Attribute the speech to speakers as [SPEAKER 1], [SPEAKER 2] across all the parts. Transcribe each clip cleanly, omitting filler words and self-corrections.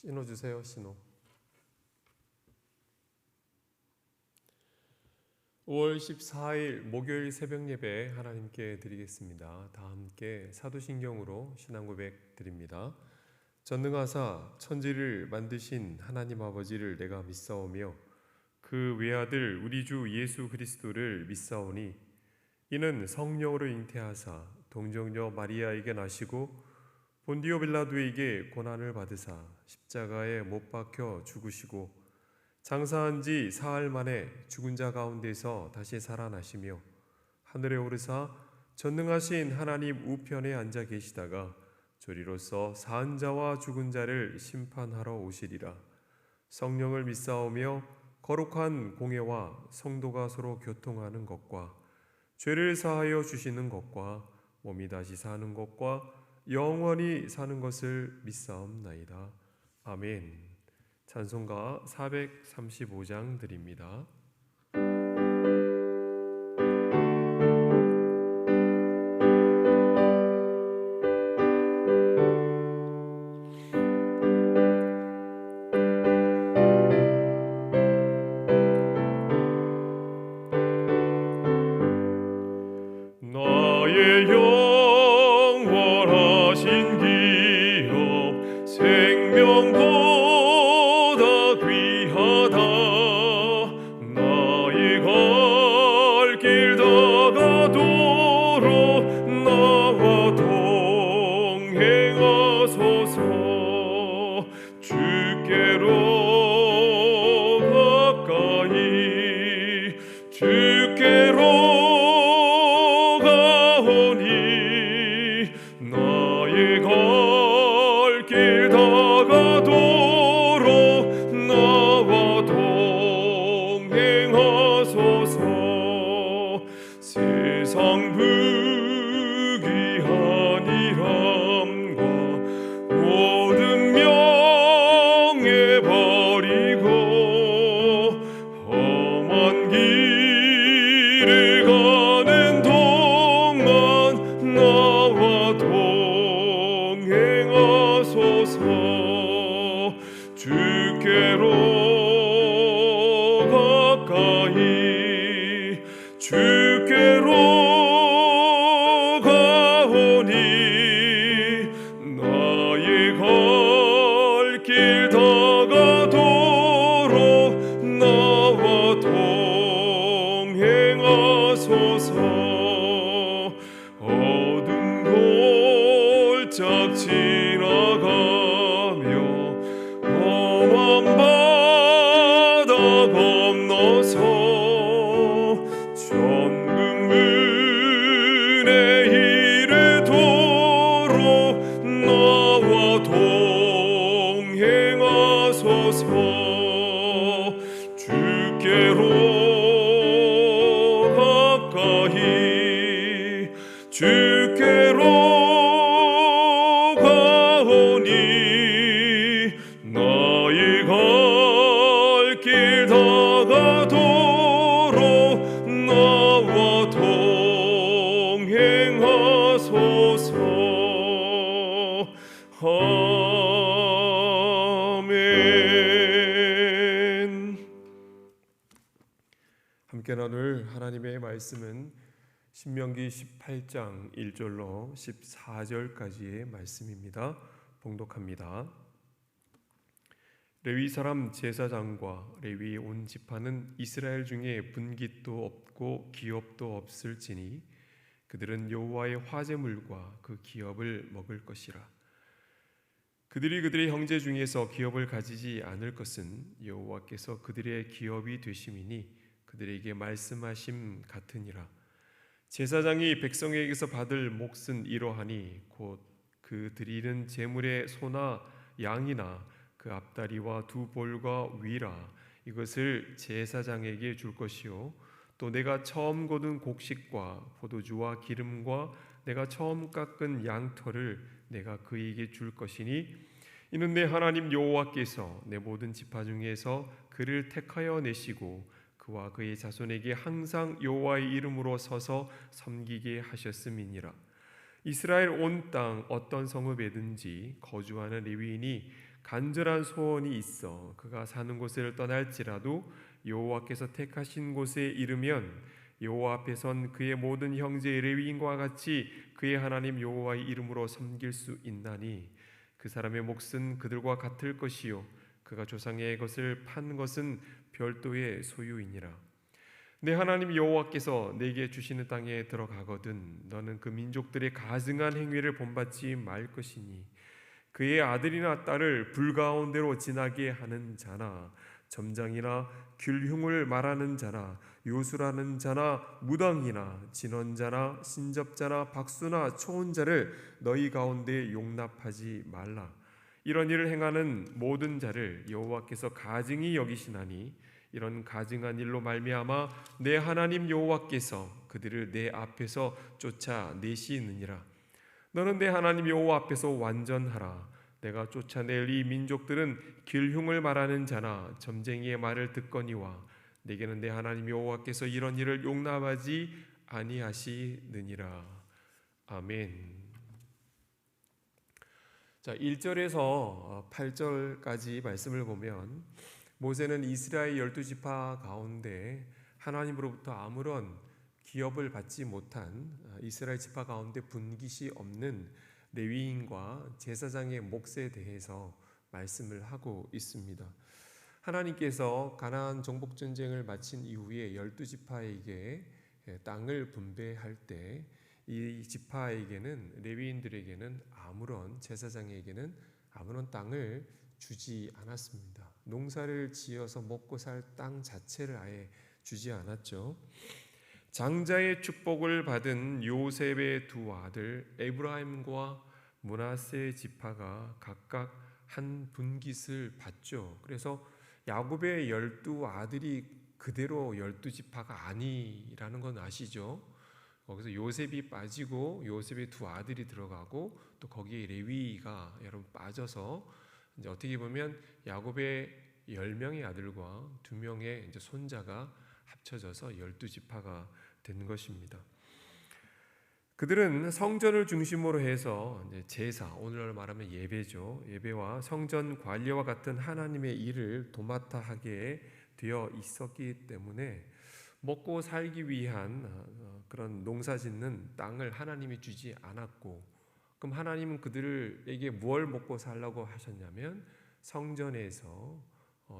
[SPEAKER 1] 신호 주세요. 신호. 5월 14일 목요일 새벽 예배 하나님께 드리겠습니다. 다 함께 사도신경으로 신앙 고백 드립니다. 전능하사 천지를 만드신 하나님 아버지를 내가 믿사오며 그 외아들 우리 주 예수 그리스도를 믿사오니 이는 성령으로 잉태하사 동정녀 마리아에게 나시고 본디오 빌라도에게 고난을 받으사 십자가에 못 박혀 죽으시고 장사한 지 사흘 만에 죽은 자 가운데서 다시 살아나시며 하늘에 오르사 전능하신 하나님 우편에 앉아 계시다가 저리로서 사한 자와 죽은 자를 심판하러 오시리라. 성령을 믿사오며 거룩한 공예와 성도가 서로 교통하는 것과 죄를 사하여 주시는 것과 몸이 다시 사는 것과 영원히 사는 것을 믿사옵나이다. 아멘. 찬송가 435장 드립니다.
[SPEAKER 2] 나의 영원하신 기업 생명보다 귀하다. 나의 갈 길 다가도록 나와 동행하소서. 주께로 가까이 주께로 나의 갈 길 다가도록 나와 동행하소서. 세상 부귀한 일함과 모든 명예 버리고 험한 길을 가는 동안 나와 동행하소서. 주께로 가까이 주께로 가오니 나의 갈 길 다가도록 나와 동행하소서. 어두운 골짝 지나가며 험한 바다 건너서 천국문에 이르도록 나와 동행하소서. 주께로 가까이 주께로 가오니 나의 갈 길 다가도록 나와 동행하소서. 아멘.
[SPEAKER 1] 함께 나눌 하나님의 말씀은 신명기 18장 1절로 14절까지의 말씀입니다. 봉독합니다. 레위 사람 제사장과 레위 온 지파는 이스라엘 중에 분깃도 없고 기업도 없을지니 그들은 여호와의 화제물과 그 기업을 먹을 것이라. 그들의 형제 중에서 기업을 가지지 않을 것은 여호와께서 그들의 기업이 되심이니 그들에게 말씀하심 같으니라. 제사장이 백성에게서 받을 몫은 이러하니 곧 그 드리는 제물의 소나 양이나 그 앞다리와 두 볼과 위라 이것을 제사장에게 줄 것이요 또 내가 처음 거둔 곡식과 포도주와 기름과 내가 처음 깎은 양털을 내가 그에게 줄 것이니 이는 내 하나님 여호와께서 내 모든 지파 중에서 그를 택하여 내시고 그와 그의 자손에게 항상 여호와의 이름으로 서서 섬기게 하셨음이니라. 이스라엘 온 땅 어떤 성읍에든지 거주하는 레위인이 간절한 소원이 있어 그가 사는 곳을 떠날지라도 여호와께서 택하신 곳에 이르면 여호와 앞에 선 그의 모든 형제 레위인과 같이 그의 하나님 여호와의 이름으로 섬길 수 있나니 그 사람의 몫은 그들과 같을 것이요 그가 조상의 것을 판 것은 별도의 소유이니라. 내 하나님 여호와께서 내게 주시는 땅에 들어가거든 너는 그 민족들의 가증한 행위를 본받지 말 것이니 그의 아들이나 딸을 불 가운데로 지나게 하는 자나 점장이나 귤흉을 말하는 자나 요술하는 자나 무당이나 진언자나 신접자나 박수나 초혼자를 너희 가운데 용납하지 말라. 이런 일을 행하는 모든 자를 여호와께서 가증히 여기시나니 이런 가증한 일로 말미암아 내 하나님 여호와께서 그들을 내 앞에서 쫓아내시느니라. 너는 내 하나님 여호와 앞에서 완전하라. 내가 쫓아낼 이 민족들은 길흉을 말하는 자나 점쟁이의 말을 듣거니와 내게는 내 하나님 여호와께서 이런 일을 용납하지 아니하시느니라. 아멘. 자, 1절에서 8절까지 말씀을 보면 모세는 이스라엘 12지파 가운데 하나님으로부터 아무런 기업을 받지 못한 이스라엘 지파 가운데 분깃이 없는 레위인과 제사장의 몫에 대해서 말씀을 하고 있습니다. 하나님께서 가나안 정복 전쟁을 마친 이후에 12지파에게 땅을 분배할 때 이 지파에게는 레위인들에게는 아무런 제사장에게는 아무런 땅을 주지 않았습니다. 농사를 지어서 먹고 살 땅 자체를 아예 주지 않았죠. 장자의 축복을 받은 요셉의 두 아들 에브라임과 므낫세 지파가 각각 한 분깃을 받죠. 그래서 야곱의 12아들이 그대로 12지파가 아니라는 건 아시죠? 거기서 요셉이 빠지고 요셉의 두 아들이 들어가고 또 거기에 레위가 여러분 빠져서 이제 어떻게 보면 야곱의 10명의 아들과 2명의 이제 손자가 합쳐져서 12지파가 된 것입니다. 그들은 성전을 중심으로 해서 이제 제사, 오늘날 말하면 예배죠. 예배와 성전 관리와 같은 하나님의 일을 도맡아 하게 되어 있었기 때문에 먹고 살기 위한 그런 농사짓는 땅을 하나님이 주지 않았고, 그럼 하나님은 그들에게 무엇을 먹고 살라고 하셨냐면 성전에서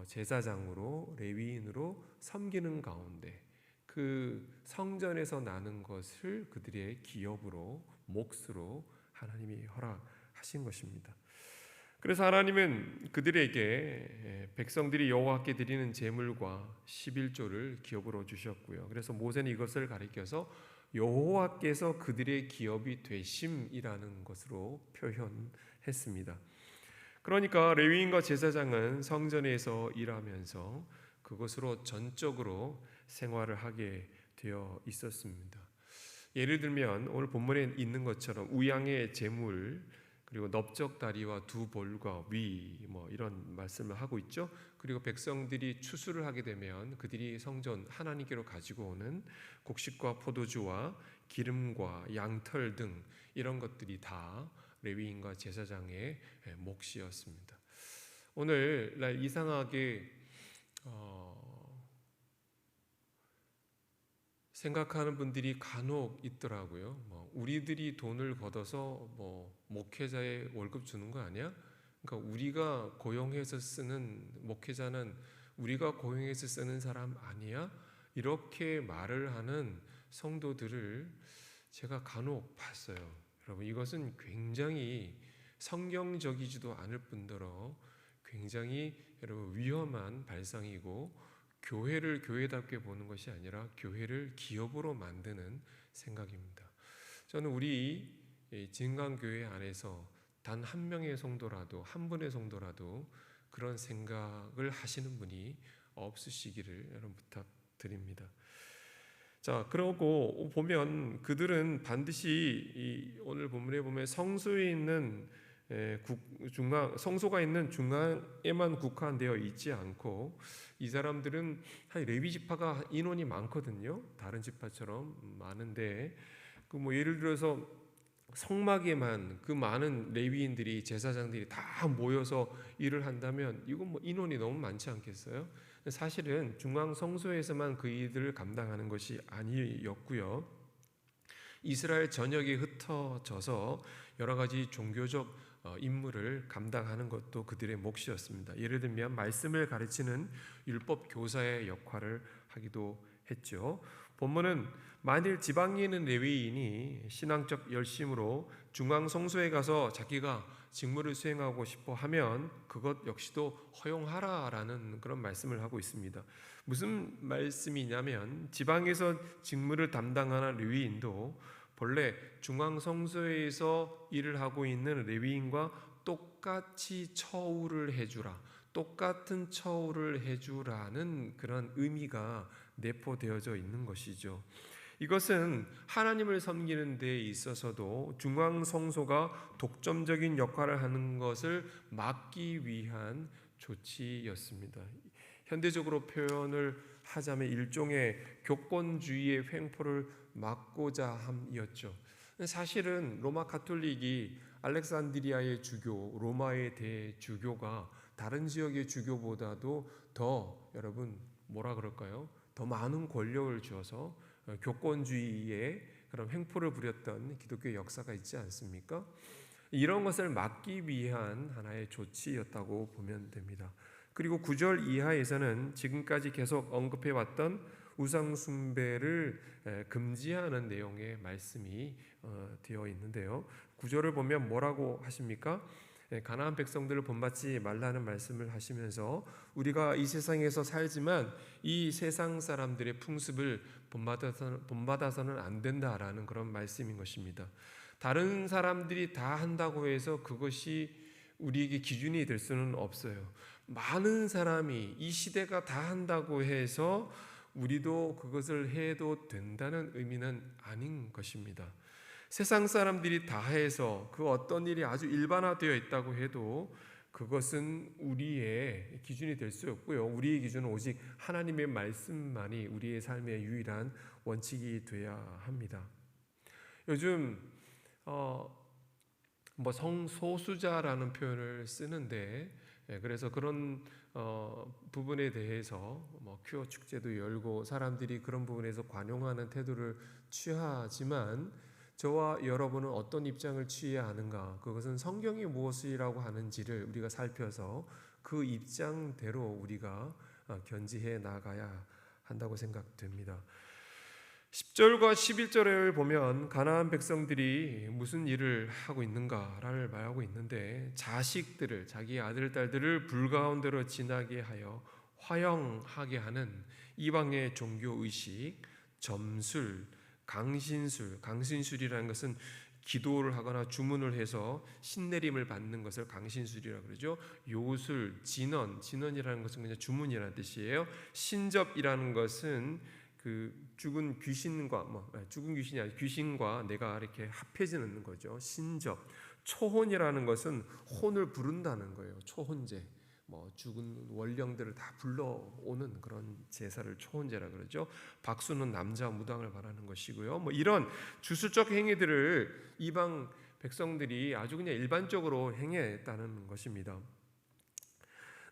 [SPEAKER 1] 제사장으로 레위인으로 섬기는 가운데 그 성전에서 나는 것을 그들의 기업으로 몫으로 하나님이 허락하신 것입니다. 그래서 하나님은 그들에게 백성들이 여호와께 드리는 제물과 11조를 기업으로 주셨고요. 그래서 모세는 이것을 가리켜서 여호와께서 그들의 기업이 되심이라는 것으로 표현했습니다. 그러니까 레위인과 제사장은 성전에서 일하면서 그것으로 전적으로 생활을 하게 되어 있었습니다. 예를 들면 오늘 본문에 있는 것처럼 우양의 제물, 그리고 넓적다리와 두 볼과 위, 이런 말씀을 하고 있죠. 그리고 백성들이 추수를 하게 되면 그들이 성전 하나님께로 가지고 오는 곡식과 포도주와 기름과 양털 등 이런 것들이 다 레위인과 제사장의 몫이었습니다. 오늘날 이상하게 생각하는 분들이 간혹 있더라고요. 우리들이 돈을 걷어서 목회자의 월급 주는 거 아니야? 그러니까 우리가 고용해서 쓰는 목회자는 우리가 고용해서 쓰는 사람 아니야? 이렇게 말을 하는 성도들을 제가 간혹 봤어요. 여러분, 이것은 굉장히 성경적이지도 않을 뿐더러 굉장히 여러분 위험한 발상이고, 교회를 교회답게 보는 것이 아니라 교회를 기업으로 만드는 생각입니다. 저는 우리 진강교회 안에서 단 한 명의 성도라도, 한 분의 성도라도 그런 생각을 하시는 분이 없으시기를 여러분 부탁드립니다. 자, 그러고 보면 그들은 반드시 오늘 본문에 보면 성소에 있는 성소가 있는 중앙에만 국한되어 있지 않고, 이 사람들은 레위 지파가 인원이 많거든요. 다른 지파처럼 많은데 예를 들어서 성막에만 그 많은 레위인들이 제사장들이 다 모여서 일을 한다면 이건 뭐 인원이 너무 많지 않겠어요? 사실은 중앙 성소에서만 그 일들을 감당하는 것이 아니었고요. 이스라엘 전역에 흩어져서 여러 가지 종교적 임무를 감당하는 것도 그들의 몫이었습니다. 예를 들면 말씀을 가르치는 율법 교사의 역할을 하기도 했죠. 본문은 만일 지방에 있는 레위인이 신앙적 열심으로 중앙 성소에 가서 자기가 직무를 수행하고 싶어 하면 그것 역시도 허용하라라는 그런 말씀을 하고 있습니다. 무슨 말씀이냐면 지방에서 직무를 담당하는 레위인도 본래 중앙 성소에서 일을 하고 있는 레위인과 똑같이 처우를 해주라, 똑같은 처우를 해주라는 그런 의미가 내포되어져 있는 것이죠. 이것은 하나님을 섬기는 데 있어서도 중앙 성소가 독점적인 역할을 하는 것을 막기 위한 조치였습니다. 현대적으로 표현을 하자면 일종의 교권주의의 횡포를 막고자 함이었죠. 사실은 로마 가톨릭이 알렉산드리아의 주교, 로마의 대주교가 다른 지역의 주교보다도 더 여러분 뭐라 그럴까요? 더 많은 권력을 주어서 교권주의의 그런 횡포를 부렸던 기독교의 역사가 있지 않습니까? 이런 것을 막기 위한 하나의 조치였다고 보면 됩니다. 그리고 9절 이하에서는 지금까지 계속 언급해왔던 우상 숭배를 금지하는 내용의 말씀이 되어 있는데요. 9절을 보면 뭐라고 하십니까? 가나안 백성들을 본받지 말라는 말씀을 하시면서 우리가 이 세상에서 살지만 이 세상 사람들의 풍습을 본받아서는 안 된다라는 그런 말씀인 것입니다. 다른 사람들이 다 한다고 해서 그것이 우리에게 기준이 될 수는 없어요. 많은 사람이 이 시대가 다 한다고 해서 우리도 그것을 해도 된다는 의미는 아닌 것입니다. 세상 사람들이 다 해서 그 어떤 일이 아주 일반화되어 있다고 해도 그것은 우리의 기준이 될 수 없고요. 우리의 기준은 오직 하나님의 말씀만이 우리의 삶의 유일한 원칙이 되어야 합니다. 요즘 성소수자라는 표현을 쓰는데 그래서 그런 부분에 대해서 퀴어 축제도 열고 사람들이 그런 부분에서 관용하는 태도를 취하지만 저와 여러분은 어떤 입장을 취해야 하는가? 그것은 성경이 무엇이라고 하는지를 우리가 살펴서 그 입장대로 우리가 견지해 나가야 한다고 생각됩니다. 10절과 11절을 보면 가나안 백성들이 무슨 일을 하고 있는가를 말하고 있는데 자식들을, 자기 아들, 딸들을 불 가운데로 지나게 하여 화형하게 하는 이방의 종교의식, 점술, 강신술이라는 것은 기도를 하거나 주문을 해서 신내림을 받는 것을 강신술이라고 그러죠. 요술, 진언이라는 것은 그냥 주문이라는 뜻이에요. 신접이라는 것은 그 죽은 귀신이 아니라 귀신과 내가 이렇게 합해지는 거죠. 신접. 초혼이라는 것은 혼을 부른다는 거예요. 초혼제. 죽은 원령들을 다 불러오는 그런 제사를 초혼제라 그러죠. 박수는 남자 무당을 말하는 것이고요. 이런 주술적 행위들을 이방 백성들이 아주 그냥 일반적으로 행했다는 것입니다.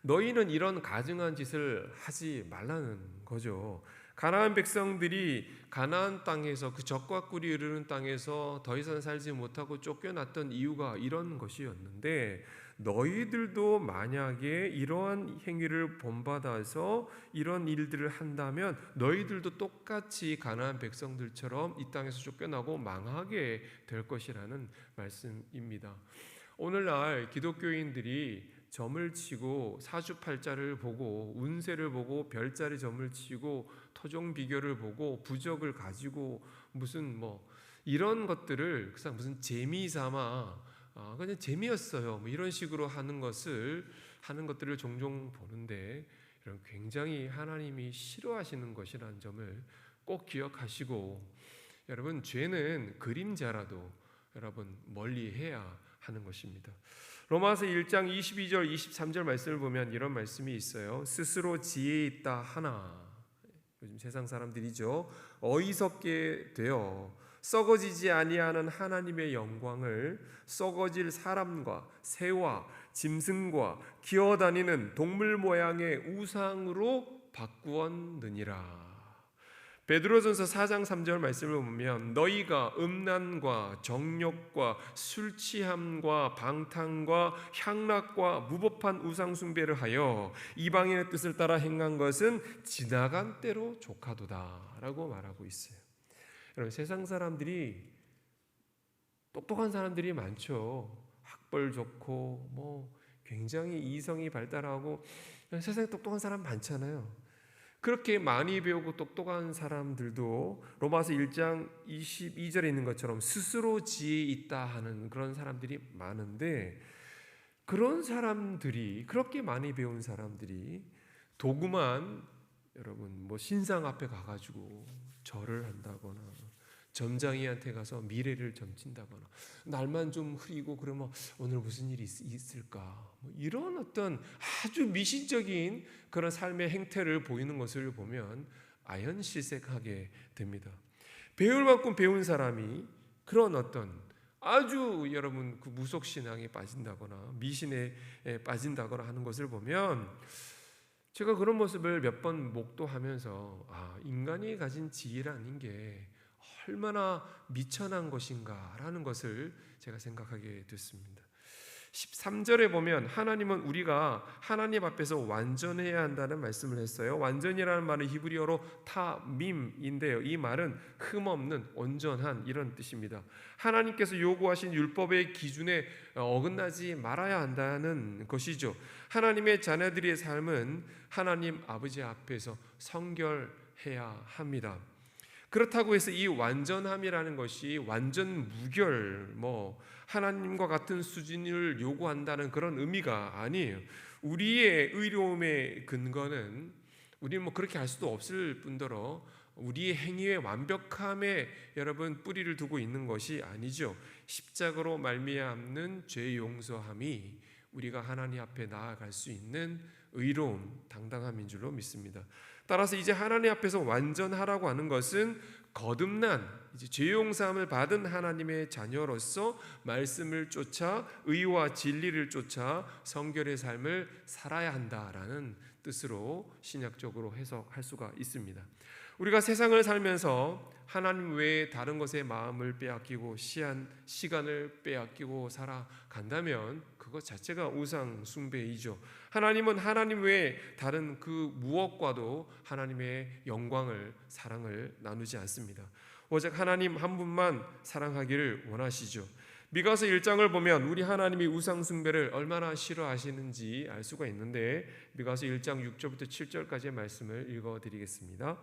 [SPEAKER 1] 너희는 이런 가증한 짓을 하지 말라는 거죠. 가나안 백성들이 가나안 땅에서 그 적과 꿀이 흐르는 땅에서 더 이상 살지 못하고 쫓겨났던 이유가 이런 것이었는데 너희들도 만약에 이러한 행위를 본받아서 이런 일들을 한다면 너희들도 똑같이 가나안 백성들처럼 이 땅에서 쫓겨나고 망하게 될 것이라는 말씀입니다. 오늘날 기독교인들이 점을 치고 사주팔자를 보고 운세를 보고 별자리 점을 치고 토종 비결을 보고 부적을 가지고 무슨 이런 것들을 그냥 무슨 재미삼아 그냥 재미였어요. 이런 식으로 하는 것들을 종종 보는데 이런 굉장히 하나님이 싫어하시는 것이라는 점을 꼭 기억하시고 여러분 죄는 그림자라도 여러분 멀리해야 하는 것입니다. 로마서 1장 22절 23절 말씀을 보면 이런 말씀이 있어요. 스스로 지혜 있다 하나 요즘 세상 사람들이죠. 어리석게 되어 썩어지지 아니하는 하나님의 영광을 썩어질 사람과 새와 짐승과 기어다니는 동물 모양의 우상으로 바꾸었느니라. 베드로전서 4장 3절 말씀을 보면 너희가 음란과 정욕과 술 취함과 방탕과 향락과 무법한 우상 숭배를 하여 이방인의 뜻을 따라 행한 것은 지나간 때로 족하도다라고 말하고 있어요. 여러분, 세상 사람들이 똑똑한 사람들이 많죠. 학벌 좋고 뭐 굉장히 이성이 발달하고 세상에 똑똑한 사람 많잖아요. 그렇게 많이 배우고 똑똑한 사람들도 로마서 1장 22절에 있는 것처럼 스스로 지혜 있다 하는 그런 사람들이 많은데, 그런 사람들이, 그렇게 많이 배운 사람들이 도구만 여러분 뭐 신상 앞에 가가지고 절을 한다거나 점장이한테 가서 미래를 점친다거나 날만 좀 흐리고 그러면 오늘 무슨 일이 있을까, 뭐 이런 어떤 아주 미신적인 그런 삶의 행태를 보이는 것을 보면 아연실색하게 됩니다. 배울 만큼 배운 사람이 그런 어떤 아주 여러분 그 무속신앙에 빠진다거나 미신에 빠진다거나 하는 것을 보면, 제가 그런 모습을 몇 번 목도하면서 인간이 가진 지혜라는 게 얼마나 미천한 것인가라는 것을 제가 생각하게 됐습니다. 13절에 보면 하나님은 우리가 하나님 앞에서 완전해야 한다는 말씀을 했어요. 완전이라는 말은 히브리어로 타밈인데요, 이 말은 흠없는, 온전한 이런 뜻입니다. 하나님께서 요구하신 율법의 기준에 어긋나지 말아야 한다는 것이죠. 하나님의 자녀들의 삶은 하나님 아버지 앞에서 성결해야 합니다. 그렇다고 해서 이 완전함이라는 것이 완전 무결, 하나님과 같은 수준을 요구한다는 그런 의미가 아니에요. 우리의 의로움의 근거는 우리는 그렇게 할 수도 없을 뿐더러 우리의 행위의 완벽함에 여러분 뿌리를 두고 있는 것이 아니죠. 십자가로 말미암는 죄 용서함이 우리가 하나님 앞에 나아갈 수 있는 의로움, 당당함인 줄로 믿습니다. 따라서 이제 하나님 앞에서 완전하라고 하는 것은 거듭난 이제 죄 용서함을 받은 하나님의 자녀로서 말씀을 쫓아 의와 진리를 쫓아 성결의 삶을 살아야 한다라는 뜻으로 신약적으로 해석할 수가 있습니다. 우리가 세상을 살면서 하나님 외에 다른 것에 마음을 빼앗기고 시간을 빼앗기고 살아간다면 그것 자체가 우상 숭배이죠. 하나님은 하나님 외에 다른 그 무엇과도 하나님의 영광을, 사랑을 나누지 않습니다. 오직 하나님 한 분만 사랑하기를 원하시죠. 미가서 1장을 보면 우리 하나님이 우상 숭배를 얼마나 싫어하시는지 알 수가 있는데, 미가서 1장 6절부터 7절까지의 말씀을 읽어드리겠습니다.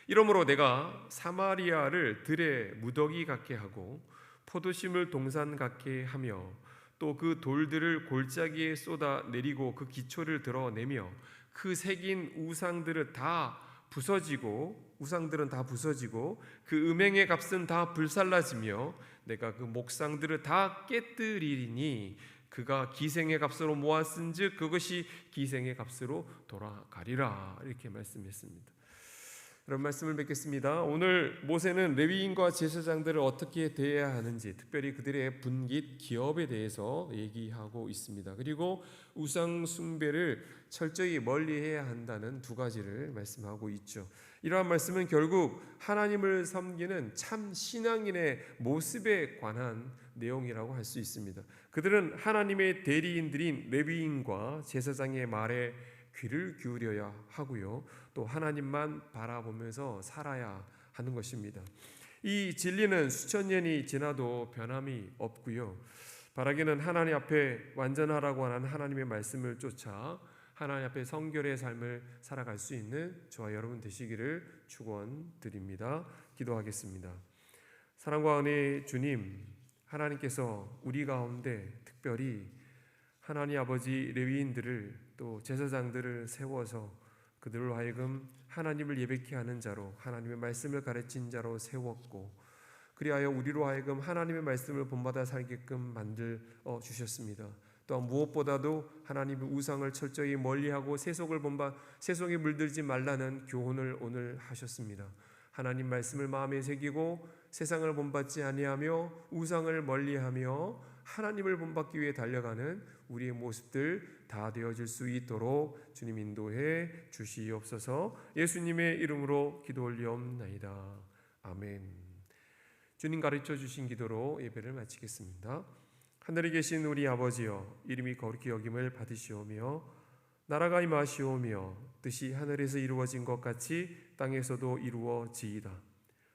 [SPEAKER 1] 이러므로 내가 사마리아를 들의 무더기 같게 하고 포도심을 동산 같게 하며 또 그 돌들을 골짜기에 쏟아 내리고 그 기초를 드러내며 그 새긴 우상들은 다 부서지고 그 음행의 값은 다 불살라지며 내가 그 목상들을 다 깨뜨리리니 그가 기생의 값으로 모았은즉 그것이 기생의 값으로 돌아가리라. 이렇게 말씀했습니다. 이런 말씀을 뵙겠습니다. 오늘 모세는 레위인과 제사장들을 어떻게 대해야 하는지, 특별히 그들의 분깃, 기업에 대해서 얘기하고 있습니다. 그리고 우상 숭배를 철저히 멀리해야 한다는 두 가지를 말씀하고 있죠. 이러한 말씀은 결국 하나님을 섬기는 참 신앙인의 모습에 관한 내용이라고 할 수 있습니다. 그들은 하나님의 대리인들인 레위인과 제사장의 말에 귀를 기울여야 하고요, 또 하나님만 바라보면서 살아야 하는 것입니다. 이 진리는 수천 년이 지나도 변함이 없고요, 바라기는 하나님 앞에 완전하라고 하는 하나님의 말씀을 쫓아 하나님 앞에 성결의 삶을 살아갈 수 있는 저와 여러분 되시기를 축원드립니다. 기도하겠습니다. 사랑과 은혜의 주님, 하나님께서 우리 가운데 특별히 하나님 아버지 레위인들을 또 제사장들을 세워서 그들로 하여금 하나님을 예배케 하는 자로, 하나님의 말씀을 가르친 자로 세웠고, 그리하여 우리로 하여금 하나님의 말씀을 본받아 살게끔 만들어 주셨습니다. 또한 무엇보다도 하나님의 우상을 철저히 멀리하고 세속에 물들지 말라는 교훈을 오늘 하셨습니다. 하나님 말씀을 마음에 새기고 세상을 본받지 아니하며 우상을 멀리하며 하나님을 본받기 위해 달려가는 우리의 모습들 다 되어질 수 있도록 주님 인도해 주시옵소서. 예수님의 이름으로 기도 올리옵나이다. 아멘. 주님 가르쳐 주신 기도로 예배를 마치겠습니다. 하늘에 계신 우리 아버지여, 이름이 거룩히 여김을 받으시오며 나라가 임하시오며 뜻이 하늘에서 이루어진 것 같이 땅에서도 이루어지이다.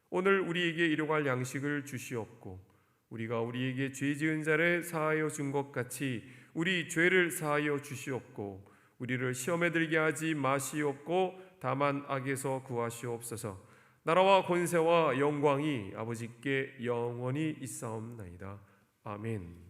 [SPEAKER 1] 오늘 우리에게 일용할 양식을 주시옵고 우리가 우리에게 죄 지은 자를 사하여 준 것 같이 우리 죄를 사하여 주시옵고 우리를 시험에 들게 하지 마시옵고 다만 악에서 구하시옵소서. 나라와 권세와 영광이 아버지께 영원히 있사옵나이다. 아멘.